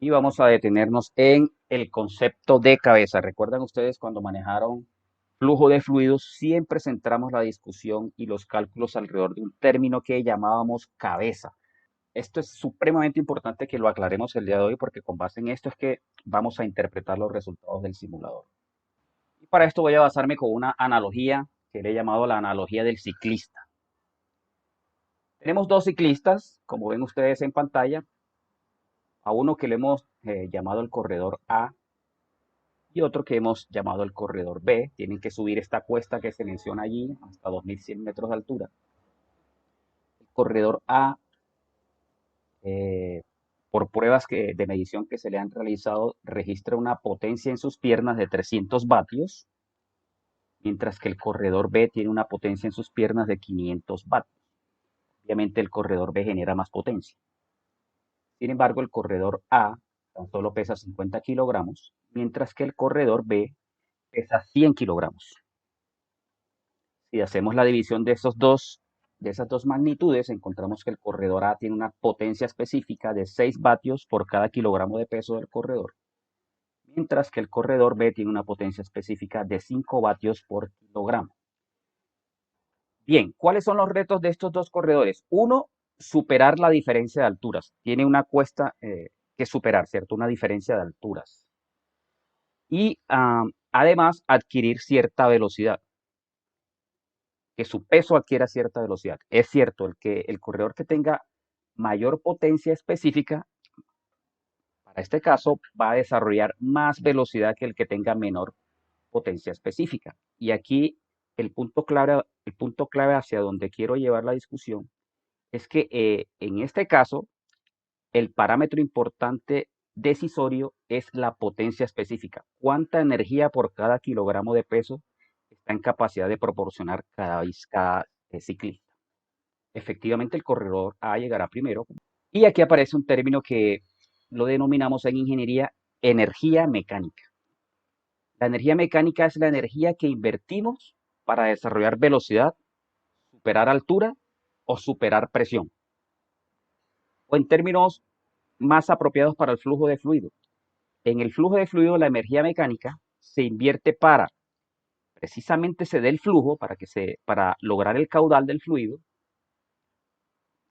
Y vamos a detenernos en el concepto de cabeza. ¿Recuerdan ustedes cuando manejaron flujo de fluidos? Siempre centramos la discusión y los cálculos alrededor de un término que llamábamos cabeza. Esto es supremamente importante que lo aclaremos el día de hoy porque con base en esto es que vamos a interpretar los resultados del simulador. Y para esto voy a basarme con una analogía que le he llamado la analogía del ciclista. Tenemos dos ciclistas, como ven ustedes en pantalla, a uno que le hemos llamado el corredor A y otro que hemos llamado el corredor B. Tienen que subir esta cuesta que se menciona allí hasta 2100 metros de altura. El corredor A, eh, por pruebas de medición que se le han realizado, registra una potencia en sus piernas de 300 vatios, mientras que el corredor B tiene una potencia en sus piernas de 500 vatios. Obviamente el corredor B genera más potencia. Sin embargo, el corredor A tan solo pesa 50 kilogramos, mientras que el corredor B pesa 100 kilogramos. Si hacemos la división de esas dos magnitudes, encontramos que el corredor A tiene una potencia específica de 6 vatios por cada kilogramo de peso del corredor, mientras que el corredor B tiene una potencia específica de 5 vatios por kilogramo. Bien, ¿cuáles son los retos de estos dos corredores? Uno, superar la diferencia de alturas. Tiene una cuesta que superar, ¿cierto? Una diferencia de alturas. Y además adquirir cierta velocidad, que su peso adquiera cierta velocidad. Es cierto, el corredor que tenga mayor potencia específica, para este caso, va a desarrollar más velocidad que el que tenga menor potencia específica. Y aquí el punto clave hacia donde quiero llevar la discusión es que en este caso, el parámetro importante decisorio es la potencia específica. ¿Cuánta energía por cada kilogramo de peso está en capacidad de proporcionar cada ciclista? Efectivamente, el corredor A llegará primero. Y aquí aparece un término que lo denominamos en ingeniería energía mecánica. La energía mecánica es la energía que invertimos para desarrollar velocidad, superar altura o superar presión. O en términos más apropiados para el flujo de fluido. En el flujo de fluido, la energía mecánica se invierte para precisamente se dé el flujo, para lograr el caudal del fluido,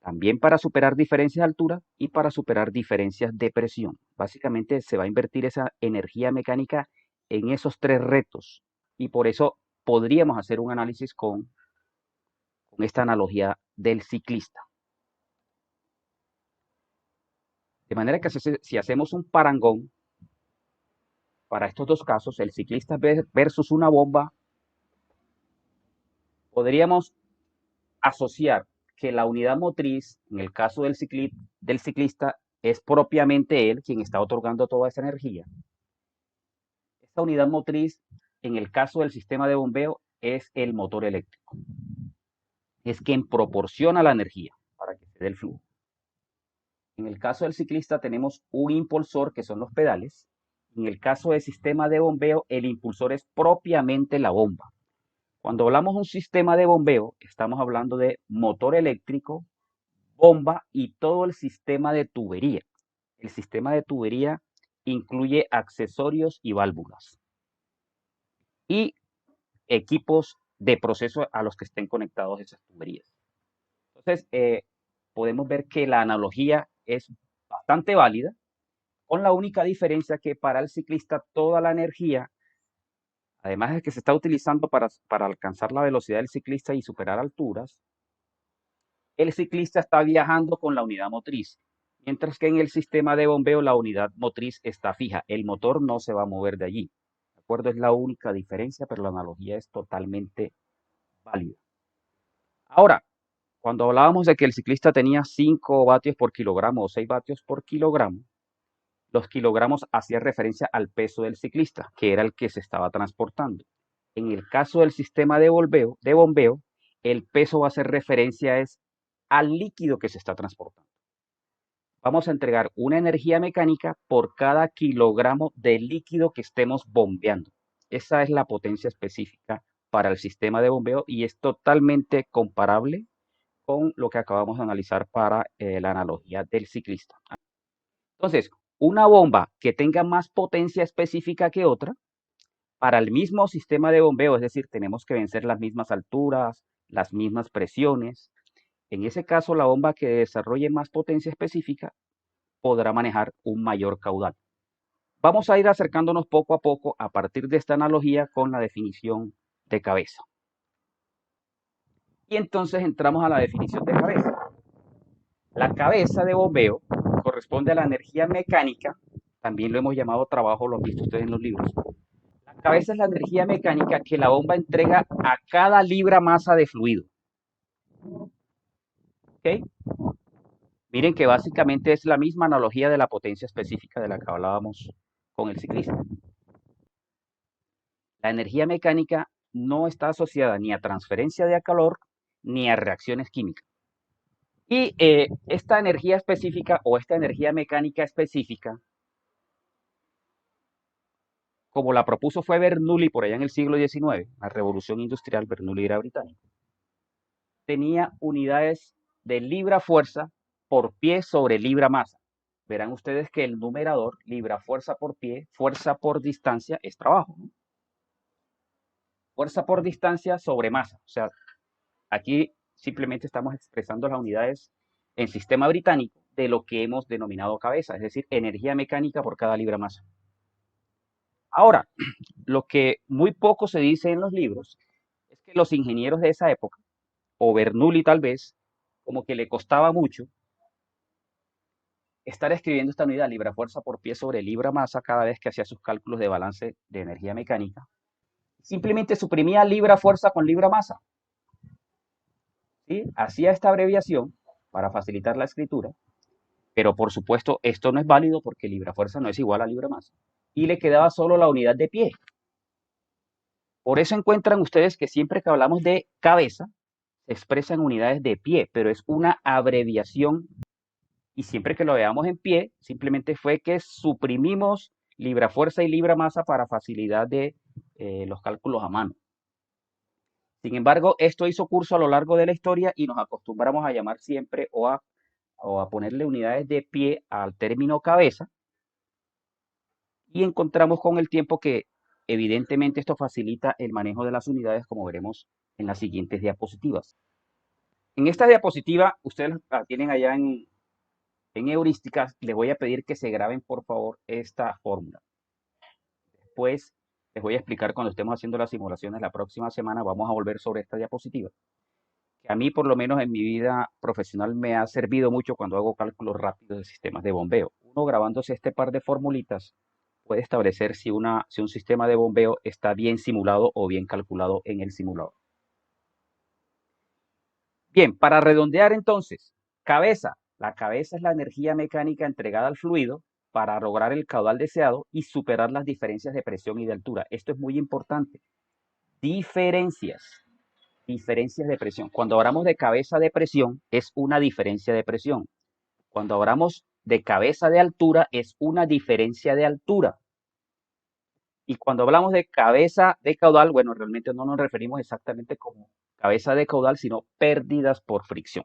también para superar diferencias de altura y para superar diferencias de presión. Básicamente se va a invertir esa energía mecánica en esos tres retos y por eso podríamos hacer un análisis con esta analogía del ciclista. De manera que si hacemos un parangón para estos dos casos, el ciclista versus una bomba, podríamos asociar que la unidad motriz, en el caso del ciclista, es propiamente él quien está otorgando toda esa energía. Esta unidad motriz, en el caso del sistema de bombeo, es el motor eléctrico. Es quien proporciona la energía para que se dé el flujo. En el caso del ciclista tenemos un impulsor que son los pedales. En el caso del sistema de bombeo, el impulsor es propiamente la bomba. Cuando hablamos de un sistema de bombeo, estamos hablando de motor eléctrico, bomba y todo el sistema de tubería. El sistema de tubería incluye accesorios y válvulas y equipos de proceso a los que estén conectados esas tuberías. Entonces, podemos ver que la analogía es bastante válida, con la única diferencia que para el ciclista toda la energía, además de que se está utilizando para alcanzar la velocidad del ciclista y superar alturas, el ciclista está viajando con la unidad motriz, mientras que en el sistema de bombeo la unidad motriz está fija, el motor no se va a mover de allí. ¿De acuerdo? Es la única diferencia, pero la analogía es totalmente válida. Ahora, cuando hablábamos de que el ciclista tenía 5 vatios por kilogramo o 6 vatios por kilogramo, los kilogramos hacían referencia al peso del ciclista, que era el que se estaba transportando. En el caso del sistema de bombeo, el peso va a hacer referencia al líquido que se está transportando. Vamos a entregar una energía mecánica por cada kilogramo de líquido que estemos bombeando. Esa es la potencia específica para el sistema de bombeo y es totalmente comparable con lo que acabamos de analizar para la analogía del ciclista. Entonces, una bomba que tenga más potencia específica que otra para el mismo sistema de bombeo, es decir, tenemos que vencer las mismas alturas, las mismas presiones. En ese caso, la bomba que desarrolle más potencia específica podrá manejar un mayor caudal. Vamos a ir acercándonos poco a poco a partir de esta analogía con la definición de cabeza. Y entonces entramos a la definición de cabeza. La cabeza de bombeo corresponde a la energía mecánica, también lo hemos llamado trabajo, lo han visto ustedes en los libros. La cabeza es la energía mecánica que la bomba entrega a cada libra masa de fluido. ¿Ok? Miren que básicamente es la misma analogía de la potencia específica de la que hablábamos con el ciclista. La energía mecánica no está asociada ni a transferencia de calor ni a reacciones químicas. Y esta energía específica o esta energía mecánica específica, como la propuso fue Bernoulli por allá en el siglo XIX, la revolución industrial, Bernoulli era británico, tenía unidades de libra fuerza por pie sobre libra masa. Verán ustedes que el numerador, libra fuerza por pie, fuerza por distancia, es trabajo, ¿no? Fuerza por distancia sobre masa. O sea, aquí simplemente estamos expresando las unidades en sistema británico de lo que hemos denominado cabeza, es decir, energía mecánica por cada libra masa. Ahora, lo que muy poco se dice en los libros es que los ingenieros de esa época, o Bernoulli tal vez, como que le costaba mucho estar escribiendo esta unidad libra fuerza por pie sobre libra masa cada vez que hacía sus cálculos de balance de energía mecánica. Simplemente suprimía libra fuerza con libra masa. ¿Sí? Hacía esta abreviación para facilitar la escritura, pero por supuesto esto no es válido porque libra fuerza no es igual a libra masa. Y le quedaba solo la unidad de pie. Por eso encuentran ustedes que siempre que hablamos de cabeza, se expresa en unidades de pie, pero es una abreviación. Y siempre que lo veamos en pie, simplemente fue que suprimimos libra fuerza y libra masa para facilidad de los cálculos a mano. Sin embargo, esto hizo curso a lo largo de la historia y nos acostumbramos a llamar siempre o a ponerle unidades de pie al término cabeza. Y encontramos con el tiempo que evidentemente esto facilita el manejo de las unidades, como veremos en las siguientes diapositivas. En esta diapositiva, ustedes la tienen allá en heurísticas, les voy a pedir que se graben por favor esta fórmula. Después les voy a explicar cuando estemos haciendo las simulaciones la próxima semana, vamos a volver sobre esta diapositiva, que a mí por lo menos en mi vida profesional me ha servido mucho cuando hago cálculos rápidos de sistemas de bombeo. Uno grabándose este par de formulitas puede establecer si un sistema de bombeo está bien simulado o bien calculado en el simulador. Bien, para redondear entonces, cabeza. La cabeza es la energía mecánica entregada al fluido para lograr el caudal deseado y superar las diferencias de presión y de altura. Esto es muy importante. Diferencias de presión. Cuando hablamos de cabeza de presión, es una diferencia de presión. Cuando hablamos de cabeza de altura, es una diferencia de altura. Y cuando hablamos de cabeza de caudal, bueno, realmente no nos referimos exactamente como cabeza de caudal, sino pérdidas por fricción.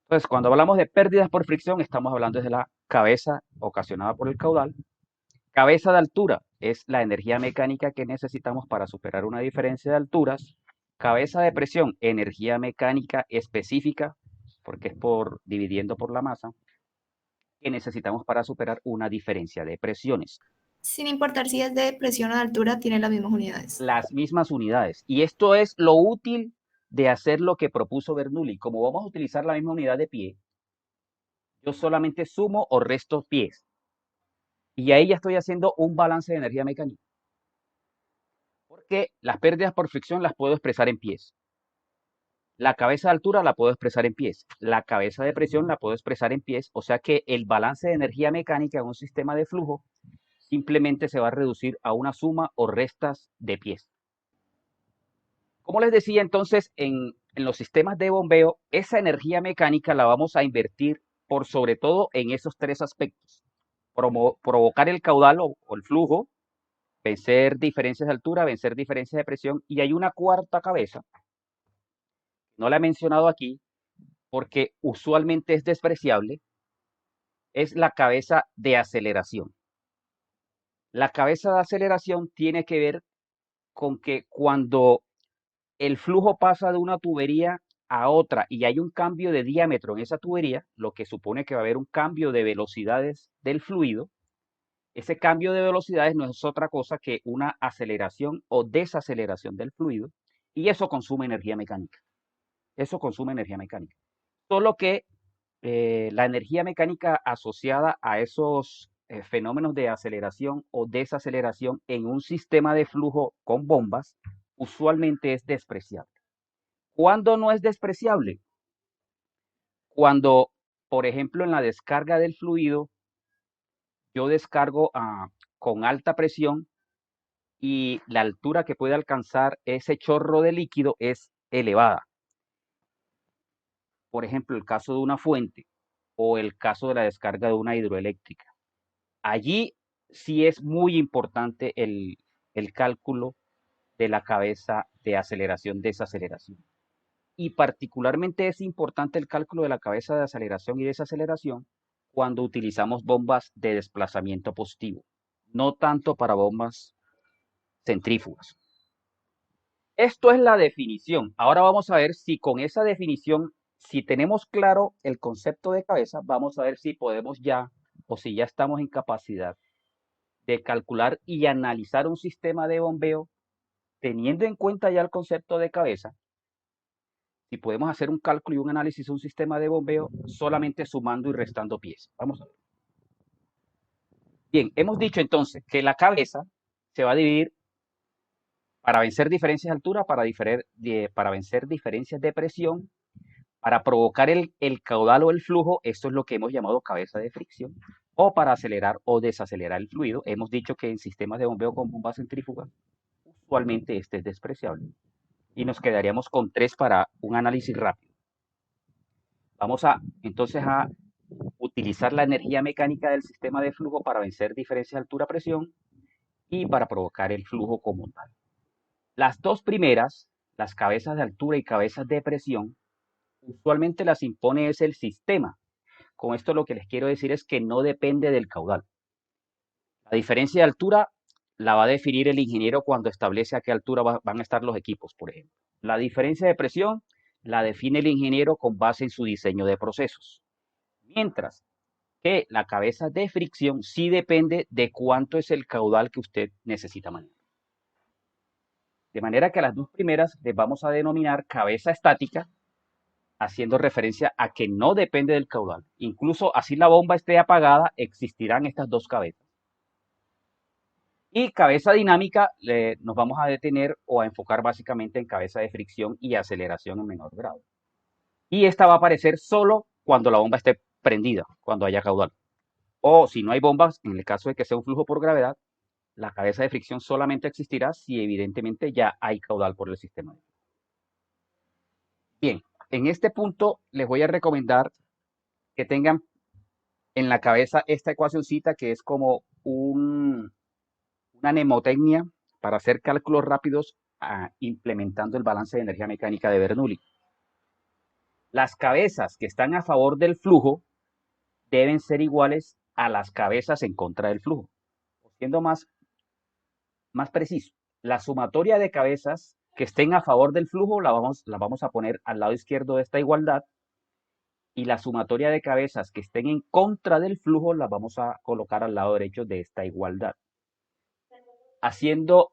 Entonces, cuando hablamos de pérdidas por fricción, estamos hablando de la cabeza ocasionada por el caudal. Cabeza de altura es la energía mecánica que necesitamos para superar una diferencia de alturas. Cabeza de presión, energía mecánica específica, porque es dividiendo por la masa, que necesitamos para superar una diferencia de presiones. Sin importar si es de presión o de altura, tiene las mismas unidades. Las mismas unidades. Y esto es lo útil de hacer lo que propuso Bernoulli. Como vamos a utilizar la misma unidad de pie, yo solamente sumo o resto pies. Y ahí ya estoy haciendo un balance de energía mecánica. Porque las pérdidas por fricción las puedo expresar en pies. La cabeza de altura la puedo expresar en pies. La cabeza de presión la puedo expresar en pies. O sea que el balance de energía mecánica en un sistema de flujo simplemente se va a reducir a una suma o restas de pies. Como les decía entonces, en los sistemas de bombeo, esa energía mecánica la vamos a invertir por sobre todo en esos tres aspectos. Provocar el caudal o el flujo, vencer diferencias de altura, vencer diferencias de presión. Y hay una cuarta cabeza, no la he mencionado aquí, porque usualmente es despreciable, es la cabeza de aceleración. La cabeza de aceleración tiene que ver con que cuando el flujo pasa de una tubería a otra y hay un cambio de diámetro en esa tubería, lo que supone que va a haber un cambio de velocidades del fluido. Ese cambio de velocidades no es otra cosa que una aceleración o desaceleración del fluido y eso consume energía mecánica. Eso consume energía mecánica. Solo que la energía mecánica asociada a esos fenómenos de aceleración o desaceleración en un sistema de flujo con bombas usualmente es despreciable. ¿Cuándo no es despreciable? Cuando, por ejemplo, en la descarga del fluido, yo descargo con alta presión y la altura que puede alcanzar ese chorro de líquido es elevada. Por ejemplo, el caso de una fuente o el caso de la descarga de una hidroeléctrica. Allí sí es muy importante el cálculo de la cabeza de aceleración-desaceleración. Y particularmente es importante el cálculo de la cabeza de aceleración y desaceleración cuando utilizamos bombas de desplazamiento positivo, no tanto para bombas centrífugas. Esto es la definición. Ahora vamos a ver si con esa definición, si tenemos claro el concepto de cabeza, vamos a ver si podemos ya o si ya estamos en capacidad de calcular y analizar un sistema de bombeo teniendo en cuenta ya el concepto de cabeza. Si podemos hacer un cálculo y un análisis de un sistema de bombeo solamente sumando y restando piezas. Vamos a ver. Bien, hemos dicho entonces que la cabeza se va a dividir para vencer diferencias de altura, para vencer diferencias de presión, para provocar el caudal o el flujo, esto es lo que hemos llamado cabeza de fricción, o para acelerar o desacelerar el fluido. Hemos dicho que en sistemas de bombeo con bombas centrífugas, usualmente este es despreciable. Y nos quedaríamos con tres para un análisis rápido. Vamos entonces a utilizar la energía mecánica del sistema de flujo para vencer diferencias de altura-presión y para provocar el flujo como tal. Las dos primeras, las cabezas de altura y cabezas de presión, usualmente las impone es el sistema. Con esto lo que les quiero decir es que no depende del caudal. La diferencia de altura la va a definir el ingeniero cuando establece a qué altura van a estar los equipos, por ejemplo. La diferencia de presión la define el ingeniero con base en su diseño de procesos. Mientras que la cabeza de fricción sí depende de cuánto es el caudal que usted necesita manejar. De manera que a las dos primeras les vamos a denominar cabeza estática, haciendo referencia a que no depende del caudal. Incluso así la bomba esté apagada, existirán estas dos cabezas. Y cabeza dinámica nos vamos a detener o a enfocar básicamente en cabeza de fricción y aceleración en menor grado. Y esta va a aparecer solo cuando la bomba esté prendida, cuando haya caudal. O si no hay bombas, en el caso de que sea un flujo por gravedad, la cabeza de fricción solamente existirá si evidentemente ya hay caudal por el sistema. Bien, en este punto les voy a recomendar que tengan en la cabeza esta ecuacioncita que es como una mnemotecnia para hacer cálculos rápidos implementando el balance de energía mecánica de Bernoulli. Las cabezas que están a favor del flujo deben ser iguales a las cabezas en contra del flujo. Siendo más preciso, la sumatoria de cabezas que estén a favor del flujo la vamos a poner al lado izquierdo de esta igualdad y la sumatoria de cabezas que estén en contra del flujo las vamos a colocar al lado derecho de esta igualdad. Haciendo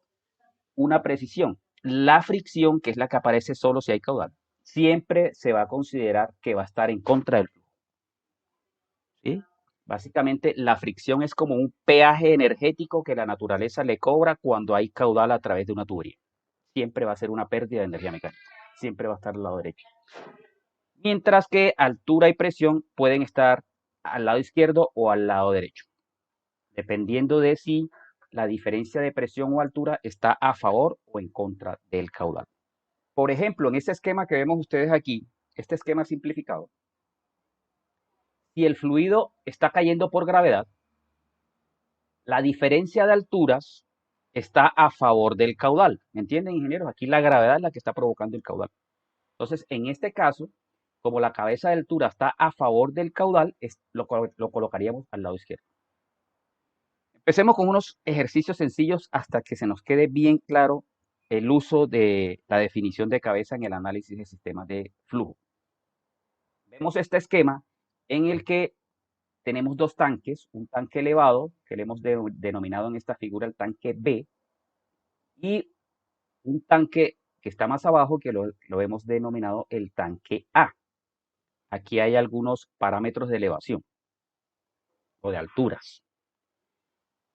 una precisión, la fricción, que es la que aparece solo si hay caudal, siempre se va a considerar que va a estar en contra del flujo. ¿Sí? Básicamente, la fricción es como un peaje energético que la naturaleza le cobra cuando hay caudal a través de una tubería. Siempre va a ser una pérdida de energía mecánica. Siempre va a estar al lado derecho. Mientras que altura y presión pueden estar al lado izquierdo o al lado derecho, dependiendo de si la diferencia de presión o altura está a favor o en contra del caudal. Por ejemplo, en este esquema que vemos ustedes aquí, este esquema simplificado, si el fluido está cayendo por gravedad, la diferencia de alturas está a favor del caudal. ¿Me entienden, ingenieros? Aquí la gravedad es la que está provocando el caudal. Entonces, en este caso, Como la cabeza de altura está a favor del caudal, lo colocaríamos al lado izquierdo. Empecemos con unos ejercicios sencillos hasta que se nos quede bien claro el uso de la definición de cabeza en el análisis de sistemas de flujo. Vemos este esquema en el que tenemos dos tanques, un tanque elevado, que le hemos denominado en esta figura el tanque B, y un tanque que está más abajo, que lo hemos denominado el tanque A. Aquí hay algunos parámetros de elevación o de alturas.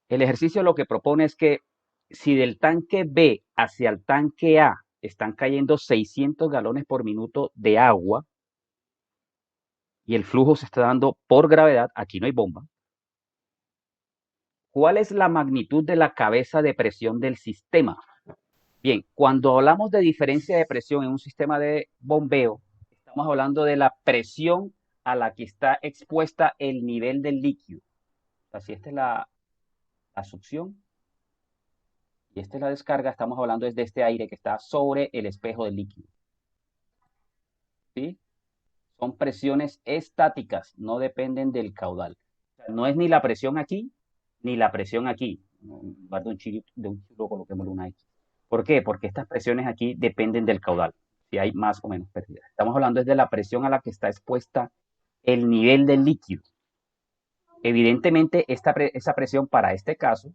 El ejercicio lo que propone es que si del tanque B hacia el tanque A están cayendo 600 galones por minuto de agua y el flujo se está dando por gravedad, aquí no hay bomba, ¿cuál es la magnitud de la cabeza de presión del sistema? Bien, cuando hablamos de diferencia de presión en un sistema de bombeo, estamos hablando de la presión a la que está expuesta el nivel del líquido. O sea, si esta es la succión y esta es la descarga, estamos hablando de este aire que está sobre el espejo del líquido. ¿Sí? Son presiones estáticas, no dependen del caudal. O sea, no es ni la presión aquí, ni la presión aquí. En lugar de un chulo, coloquémosle una X. ¿Por qué? Porque estas presiones aquí dependen del caudal, si hay más o menos pérdida. Estamos hablando de la presión a la que está expuesta el nivel del líquido. Evidentemente, esa presión para este caso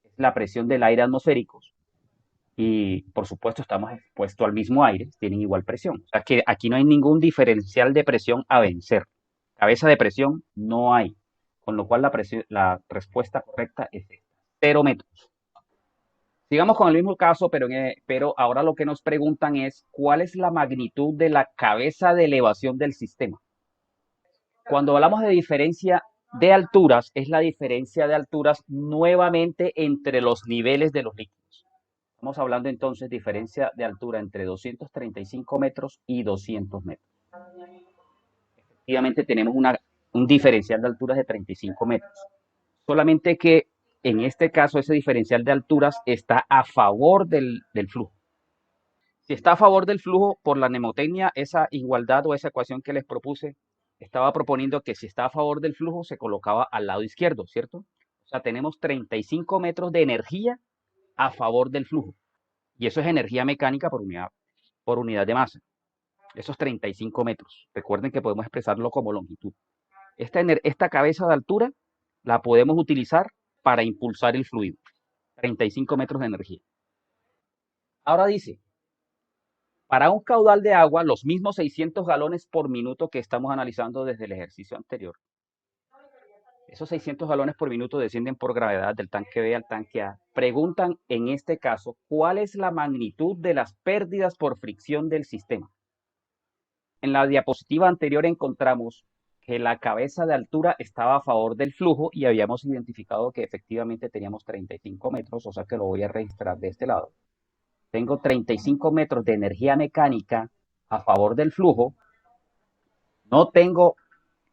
es la presión del aire atmosférico y, por supuesto, estamos expuestos al mismo aire, tienen igual presión. O sea que aquí no hay ningún diferencial de presión a vencer. Cabeza de presión no hay, con lo cual la respuesta correcta es esta, 0 metros. Sigamos con el mismo caso, pero ahora lo que nos preguntan es cuál es la magnitud de la cabeza de elevación del sistema. Cuando hablamos de diferencia de alturas, es la diferencia de alturas nuevamente entre los niveles de los líquidos. Estamos hablando entonces de diferencia de altura entre 235 metros y 200 metros. Efectivamente tenemos un diferencial de alturas de 35 metros. Solamente que en este caso ese diferencial de alturas está a favor del flujo. Si está a favor del flujo por la mnemotecnia, esa igualdad o esa ecuación que les propuse, estaba proponiendo que si está a favor del flujo se colocaba al lado izquierdo, ¿cierto? O sea, tenemos 35 metros de energía a favor del flujo. Y eso es energía mecánica por unidad de masa. Esos 35 metros. Recuerden que podemos expresarlo como longitud. Esta cabeza de altura la podemos utilizar para impulsar el fluido. 35 metros de energía. Ahora dice, para un caudal de agua, los mismos 600 galones por minuto que estamos analizando desde el ejercicio anterior. Esos 600 galones por minuto descienden por gravedad del tanque B al tanque A. Preguntan en este caso, ¿cuál es la magnitud de las pérdidas por fricción del sistema? En la diapositiva anterior encontramos que la cabeza de altura estaba a favor del flujo y habíamos identificado que efectivamente teníamos 35 metros, o sea que lo voy a registrar de este lado. Tengo 35 metros de energía mecánica a favor del flujo. No tengo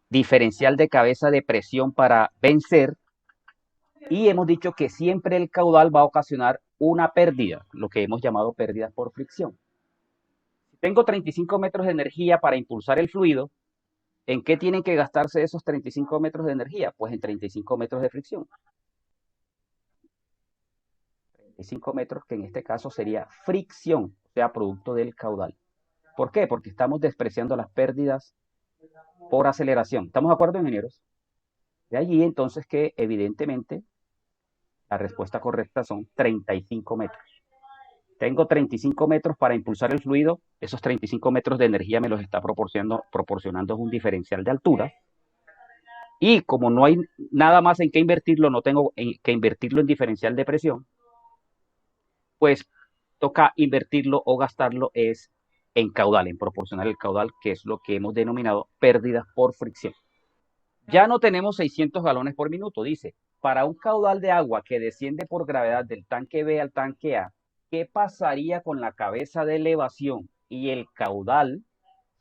diferencial de cabeza de presión para vencer. Y hemos dicho que siempre el caudal va a ocasionar una pérdida, lo que hemos llamado pérdidas por fricción. Si tengo 35 metros de energía para impulsar el fluido, ¿en qué tienen que gastarse esos 35 metros de energía? Pues en 35 metros de fricción. 35 metros que en este caso sería fricción, o sea, producto del caudal. ¿Por qué? Porque estamos despreciando las pérdidas por aceleración. ¿Estamos de acuerdo, ingenieros? De allí entonces que evidentemente la respuesta correcta son 35 metros. Tengo 35 metros para impulsar el fluido, esos 35 metros de energía me los está proporcionando un diferencial de altura. Y como no hay nada más en qué invertirlo, no tengo que invertirlo en diferencial de presión, pues toca invertirlo o gastarlo es en caudal, en proporcionar el caudal, que es lo que hemos denominado pérdidas por fricción. Ya no tenemos 600 galones por minuto, dice. Para un caudal de agua que desciende por gravedad del tanque B al tanque A, ¿qué pasaría con la cabeza de elevación y el caudal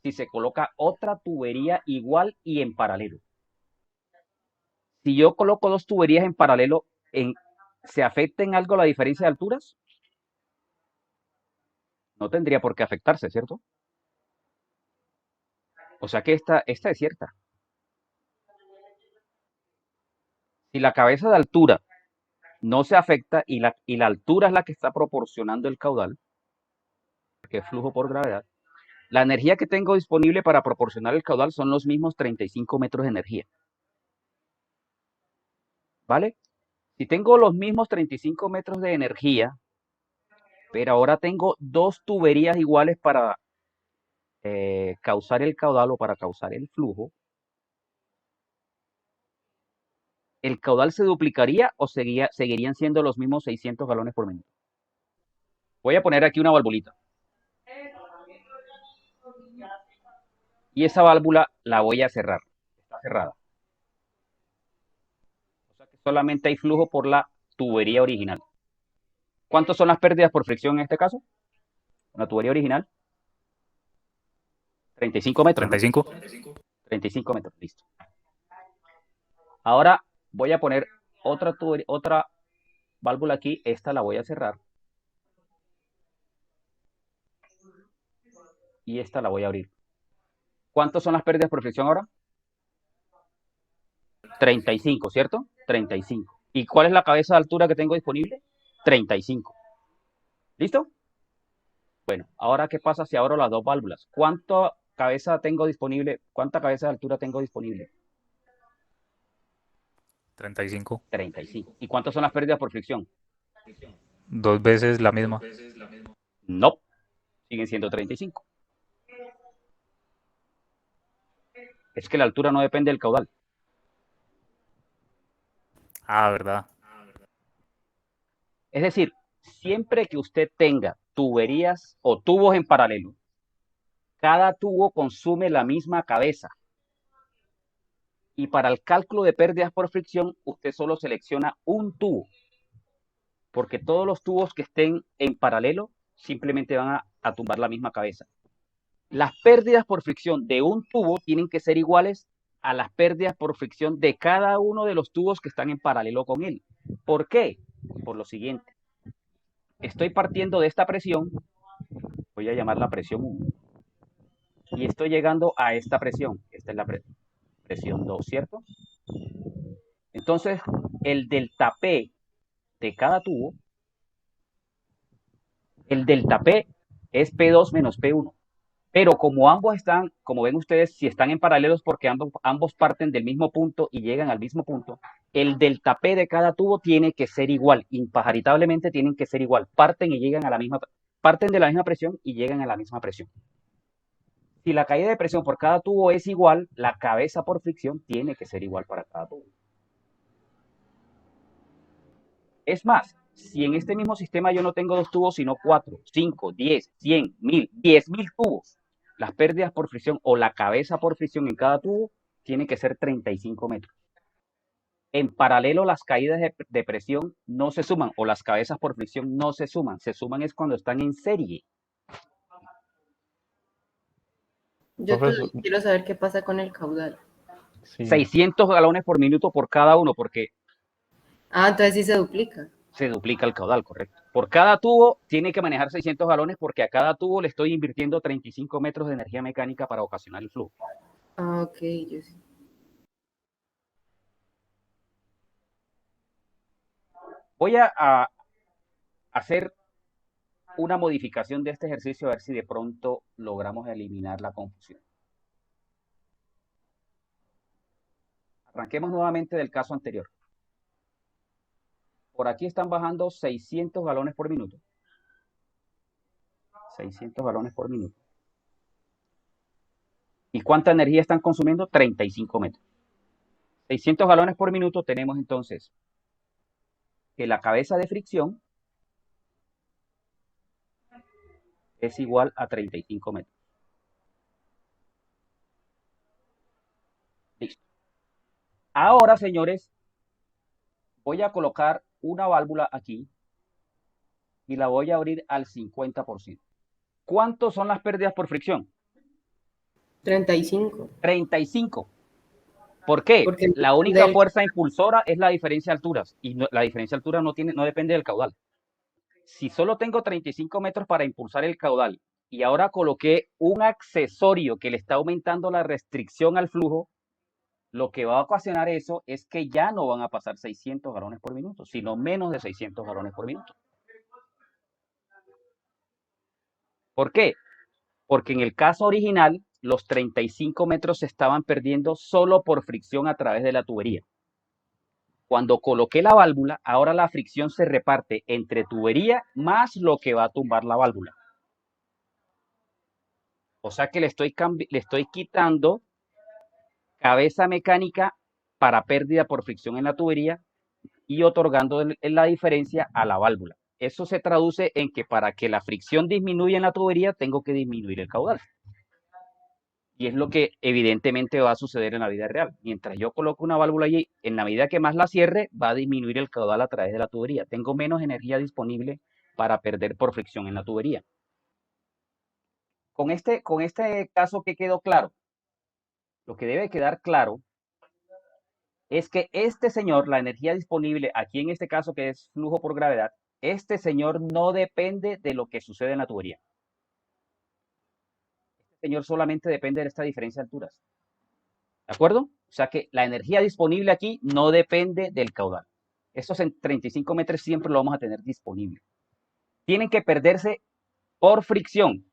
si se coloca otra tubería igual y en paralelo? Si yo coloco dos tuberías en paralelo, ¿se afecta en algo la diferencia de alturas? No tendría por qué afectarse, ¿cierto? O sea que esta es cierta. Si la cabeza de altura no se afecta y la altura es la que está proporcionando el caudal, que es flujo por gravedad, la energía que tengo disponible para proporcionar el caudal son los mismos 35 metros de energía. ¿Vale? Si tengo los mismos 35 metros de energía, pero ahora tengo dos tuberías iguales para causar el caudal o para causar el flujo, ¿el caudal se duplicaría o seguirían siendo los mismos 600 galones por minuto? Voy a poner aquí una valvulita. Y esa válvula la voy a cerrar. Está cerrada. O sea que solamente hay flujo por la tubería original. ¿Cuántas son las pérdidas por fricción en este caso? La tubería original. 35 metros, ¿no? 35. 35 metros, listo. Ahora voy a poner otra válvula aquí. Esta la voy a cerrar. Y esta la voy a abrir. ¿Cuántas son las pérdidas por fricción ahora? 35, ¿cierto? 35. ¿Y cuál es la cabeza de altura que tengo disponible? 35. ¿Listo? Bueno, ahora ¿qué pasa si abro las dos válvulas? ¿Cuánta cabeza tengo disponible? ¿Cuánta cabeza de altura tengo disponible? 35. 35. ¿Y cuántas son las pérdidas por fricción? Dos veces la misma. No, siguen siendo 35. Es que la altura no depende del caudal. Ah, ¿verdad? Es decir, siempre que usted tenga tuberías o tubos en paralelo, cada tubo consume la misma cabeza. Y para el cálculo de pérdidas por fricción, usted solo selecciona un tubo. Porque todos los tubos que estén en paralelo simplemente van a tumbar la misma cabeza. Las pérdidas por fricción de un tubo tienen que ser iguales a las pérdidas por fricción de cada uno de los tubos que están en paralelo con él. ¿Por qué? Por lo siguiente. Estoy partiendo de esta presión, voy a llamarla presión 1, y estoy llegando a esta presión. Esta es la presión 2, ¿cierto? Entonces, el delta P de cada tubo, el delta P es P2 menos P1. Pero como ambos están, como ven ustedes, si están en paralelos porque ambos parten del mismo punto y llegan al mismo punto, el delta P de cada tubo tiene que ser igual, imparitablemente tienen que ser igual, parten de la misma presión y llegan a la misma presión. Si la caída de presión por cada tubo es igual, la cabeza por fricción tiene que ser igual para cada tubo. Es más, si en este mismo sistema yo no tengo dos tubos, sino 4, 5, 10, 100, 1000, 10.000 tubos, las pérdidas por fricción o la cabeza por fricción en cada tubo tiene que ser 35 metros. En paralelo, las caídas de presión no se suman o las cabezas por fricción no se suman. Se suman es cuando están en serie. Yo Profesor, todavía quiero saber qué pasa con el caudal. sí, 600 galones por minuto por cada uno porque Ah, entonces sí se duplica. se duplica el caudal, correcto. Por cada tubo tiene que manejar 600 galones porque a cada tubo le estoy invirtiendo 35 metros de energía mecánica para ocasionar el flujo. Ah, ok, yo sí. Voy a hacer una modificación de este ejercicio a ver si de pronto logramos eliminar la confusión. Arranquemos nuevamente del caso anterior. Por aquí están bajando 600 galones por minuto. 600 galones por minuto. ¿Y cuánta energía están consumiendo? 35 metros. 600 galones por minuto tenemos entonces que la cabeza de fricción es igual a 35 metros. Listo. Ahora, señores, voy a colocar una válvula aquí y la voy a abrir al 50%. ¿Cuántos son las pérdidas por fricción? 35. 35. ¿Por qué? Porque La única fuerza impulsora es la diferencia de alturas y la diferencia de altura no depende del caudal. Si solo tengo 35 metros para impulsar el caudal y ahora coloqué un accesorio que le está aumentando la restricción al flujo, lo que va a ocasionar eso es que ya no van a pasar 600 galones por minuto, sino menos de 600 galones por minuto. ¿Por qué? Porque en el caso original, los 35 metros se estaban perdiendo solo por fricción a través de la tubería. Cuando coloqué la válvula, ahora la fricción se reparte entre tubería más lo que va a tumbar la válvula. O sea que le estoy quitando cabeza mecánica para pérdida por fricción en la tubería y otorgando la diferencia a la válvula. Eso se traduce en que para que la fricción disminuya en la tubería, tengo que disminuir el caudal. Y es lo que evidentemente va a suceder en la vida real. Mientras yo coloco una válvula allí, en la medida que más la cierre, va a disminuir el caudal a través de la tubería. Tengo menos energía disponible para perder por fricción en la tubería. Con este caso que quedó claro, lo que debe quedar claro es que este señor, la energía disponible aquí en este caso que es flujo por gravedad, este señor no depende de lo que sucede en la tubería. Este señor solamente depende de esta diferencia de alturas. ¿De acuerdo? O sea que la energía disponible aquí no depende del caudal. Estos en 35 metros siempre lo vamos a tener disponible. Tienen que perderse por fricción.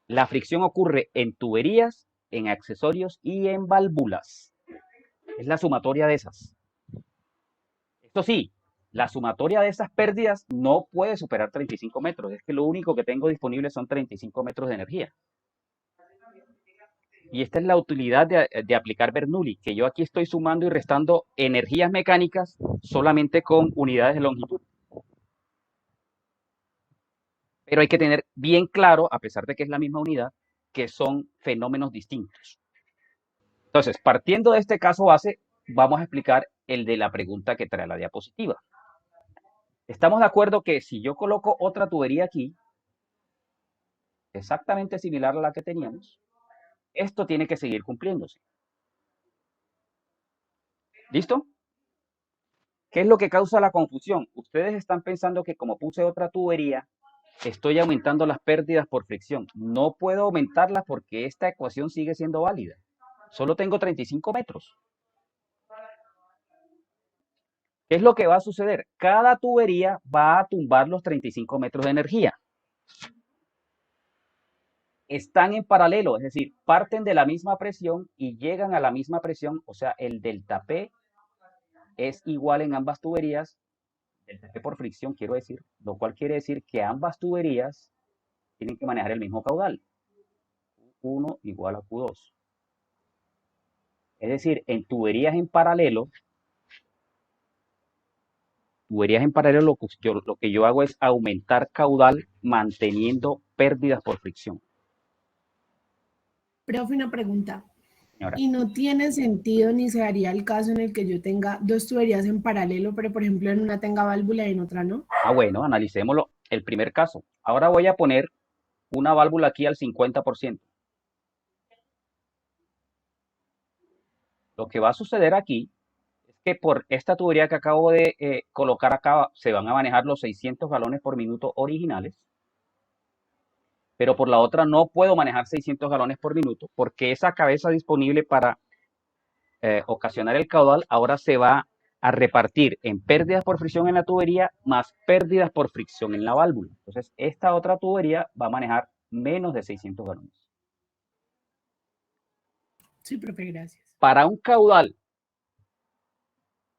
La fricción ocurre en tuberías, en accesorios y en válvulas. Es la sumatoria de esas. Esto sí, la sumatoria de esas pérdidas no puede superar 35 metros. Es que lo único que tengo disponible son 35 metros de energía. Y esta es la utilidad de aplicar Bernoulli, que yo aquí estoy sumando y restando energías mecánicas solamente con unidades de longitud. Pero hay que tener bien claro, a pesar de que es la misma unidad, que son fenómenos distintos. Entonces, partiendo de este caso base, vamos a explicar el de la pregunta que trae la diapositiva. Estamos de acuerdo que si yo coloco otra tubería aquí, exactamente similar a la que teníamos, esto tiene que seguir cumpliéndose. ¿Listo? ¿Qué es lo que causa la confusión? Ustedes están pensando que como puse otra tubería, estoy aumentando las pérdidas por fricción. No puedo aumentarlas porque esta ecuación sigue siendo válida. Solo tengo 35 metros. ¿Qué es lo que va a suceder? Cada tubería va a tumbar los 35 metros de energía. Están en paralelo, es decir, parten de la misma presión y llegan a la misma presión, o sea, el delta P es igual en ambas tuberías, delta P por fricción quiero decir, lo cual quiere decir que ambas tuberías tienen que manejar el mismo caudal, Q1 igual a Q2. Es decir, en tuberías en paralelo lo que yo hago es aumentar caudal manteniendo pérdidas por fricción. Profe, una pregunta. Señora. Y no tiene sentido ni se daría el caso en el que yo tenga dos tuberías en paralelo, pero por ejemplo en una tenga válvula y en otra no. Bueno, analicémoslo. El primer caso. Ahora voy a poner una válvula aquí al 50%. Lo que va a suceder aquí es que por esta tubería que acabo de colocar acá se van a manejar los 600 galones por minuto originales. Pero por la otra no puedo manejar 600 galones por minuto porque esa cabeza disponible para ocasionar el caudal ahora se va a repartir en pérdidas por fricción en la tubería más pérdidas por fricción en la válvula. Entonces, esta otra tubería va a manejar menos de 600 galones. Sí, profe, gracias. Para un caudal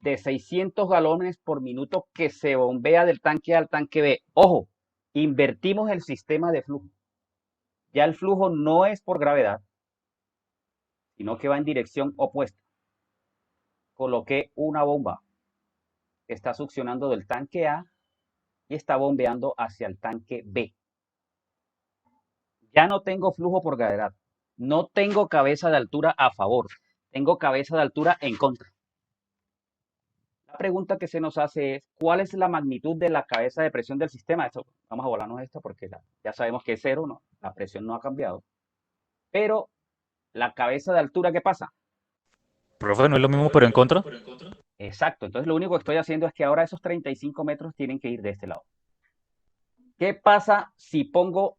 de 600 galones por minuto que se bombea del tanque A al tanque B, ojo, invertimos el sistema de flujo. Ya el flujo no es por gravedad, sino que va en dirección opuesta. Coloqué una bomba que está succionando del tanque A y está bombeando hacia el tanque B. Ya no tengo flujo por gravedad. No tengo cabeza de altura a favor. Tengo cabeza de altura en contra. La pregunta que se nos hace es, ¿cuál es la magnitud de la cabeza de presión del sistema? Esto, vamos a volarnos esto porque ya sabemos que es cero, ¿no? La presión no ha cambiado. Pero la cabeza de altura, ¿qué pasa? Profe, ¿no es lo mismo pero en contra? Exacto. Entonces lo único que estoy haciendo es que ahora esos 35 metros tienen que ir de este lado. ¿Qué pasa si pongo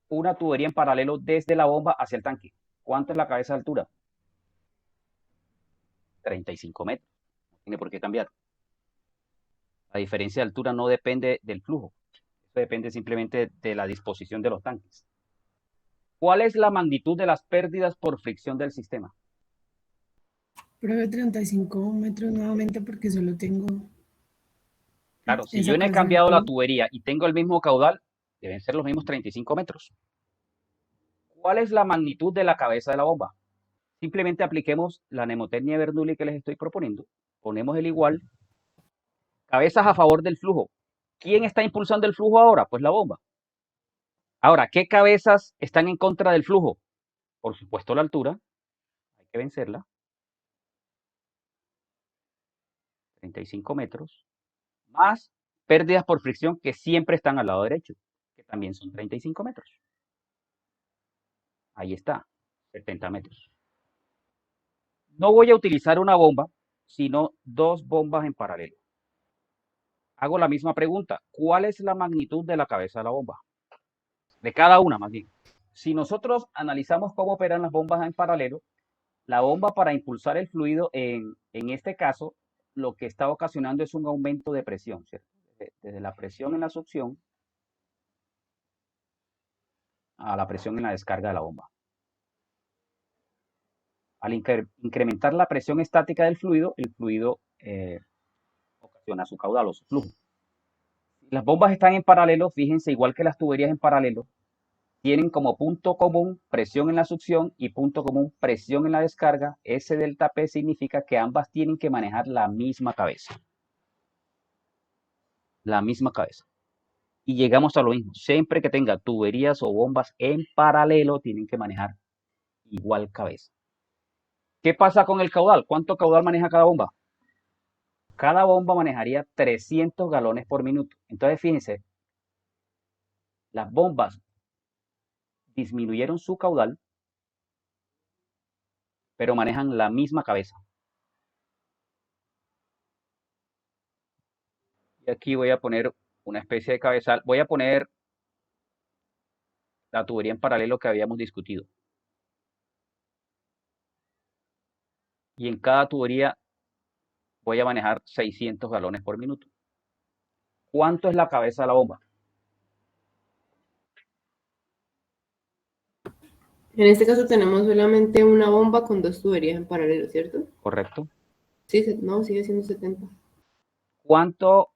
una tubería en paralelo desde la bomba hacia el tanque. ¿Cuánto es la cabeza de altura? 35 metros. No tiene por qué cambiar. La diferencia de altura no depende del flujo. Eso depende simplemente de la disposición de los tanques. ¿Cuál es la magnitud de las pérdidas por fricción del sistema? Profe, 35 metros nuevamente porque solo tengo Claro, si yo esa no he cabeza de cambiado la tubo. tubería y tengo el mismo caudal, deben ser los mismos 35 metros. ¿Cuál es la magnitud de la cabeza de la bomba? Simplemente apliquemos la mnemotecnia de Bernoulli que les estoy proponiendo. Ponemos el igual. Cabezas a favor del flujo. ¿Quién está impulsando el flujo ahora? Pues la bomba. Ahora, ¿qué cabezas están en contra del flujo? Por supuesto, la altura. Hay que vencerla. 35 metros. Más pérdidas por fricción que siempre están al lado derecho, que también son 35 metros. Ahí está, 70 metros. No voy a utilizar una bomba, sino dos bombas en paralelo. Hago la misma pregunta. ¿Cuál es la magnitud de la cabeza de la bomba? De cada una, más bien. Si nosotros analizamos cómo operan las bombas en paralelo, la bomba para impulsar el fluido, en este caso, lo que está ocasionando es un aumento de presión, ¿cierto? Desde la presión en la succión a la presión en la descarga de la bomba. Al incrementar la presión estática del fluido, el fluido ocasiona su caudal o su flujo. Si las bombas están en paralelo, fíjense, igual que las tuberías en paralelo, tienen como punto común presión en la succión y punto común presión en la descarga. Ese delta P significa que ambas tienen que manejar la misma cabeza. La misma cabeza. Y llegamos a lo mismo. Siempre que tenga tuberías o bombas en paralelo, tienen que manejar igual cabeza. ¿Qué pasa con el caudal? ¿Cuánto caudal maneja cada bomba? Cada bomba manejaría 300 galones por minuto. Entonces, fíjense, las bombas disminuyeron su caudal, pero manejan la misma cabeza. Y aquí voy a poner una especie de cabezal. Voy a poner la tubería en paralelo que habíamos discutido. Y en cada tubería voy a manejar 600 galones por minuto. ¿Cuánto es la cabeza de la bomba? En este caso tenemos solamente una bomba con dos tuberías en paralelo, ¿cierto? ¿Correcto? Sí, no, sigue siendo 70. ¿Cuánto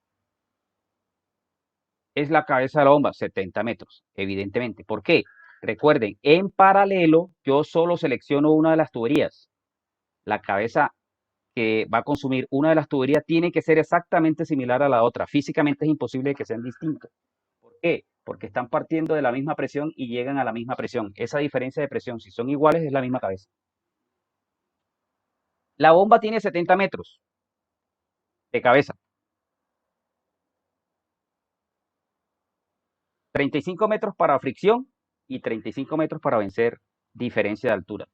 es la cabeza de la bomba? 70 metros, evidentemente. ¿Por qué? Recuerden, en paralelo yo solo selecciono una de las tuberías. La cabeza que va a consumir una de las tuberías tiene que ser exactamente similar a la otra. Físicamente es imposible que sean distintos. ¿Por qué? Porque están partiendo de la misma presión y llegan a la misma presión. Esa diferencia de presión, si son iguales, es la misma cabeza. La bomba tiene 70 metros de cabeza. 35 metros para fricción y 35 metros para vencer diferencia de altura.